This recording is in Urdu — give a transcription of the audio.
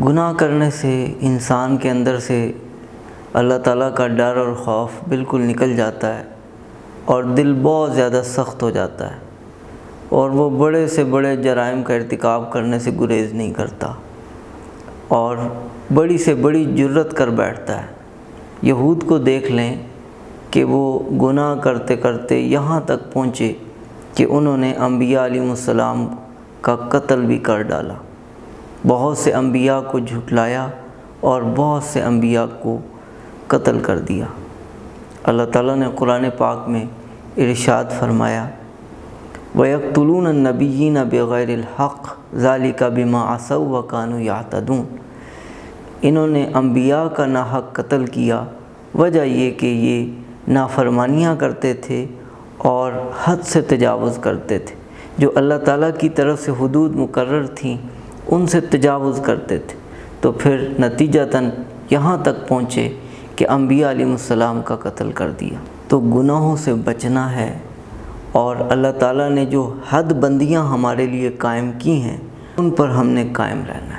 گناہ کرنے سے انسان کے اندر سے اللہ تعالیٰ کا ڈر اور خوف بالکل نکل جاتا ہے اور دل بہت زیادہ سخت ہو جاتا ہے اور وہ بڑے سے بڑے جرائم کا ارتکاب کرنے سے گریز نہیں کرتا اور بڑی سے بڑی جرات کر بیٹھتا ہے۔ یہود کو دیکھ لیں کہ وہ گناہ کرتے کرتے یہاں تک پہنچے کہ انہوں نے انبیاء علیہ السلام کا قتل بھی کر ڈالا، بہت سے انبیاء کو جھٹلایا اور بہت سے انبیاء کو قتل کر دیا۔ اللہ تعالیٰ نے قرآن پاک میں ارشاد فرمایا وَيَقْتُلُونَ النَّبِيِّينَ بِغَيْرِ الْحَقِّ ذَلِكَ بِمَا عَصَوْا وَكَانُوا يَعْتَدُونَ۔ انہوں نے انبیاء کا ناحق قتل کیا، وجہ یہ کہ یہ نافرمانیاں کرتے تھے اور حد سے تجاوز کرتے تھے، جو اللہ تعالیٰ کی طرف سے حدود مقرر تھیں ان سے تجاوز کرتے تھے، تو پھر نتیجتاً یہاں تک پہنچے کہ انبیاء علیہ السلام کا قتل کر دیا۔ تو گناہوں سے بچنا ہے اور اللہ تعالیٰ نے جو حد بندیاں ہمارے لیے قائم کی ہیں ان پر ہم نے قائم رہنا ہے۔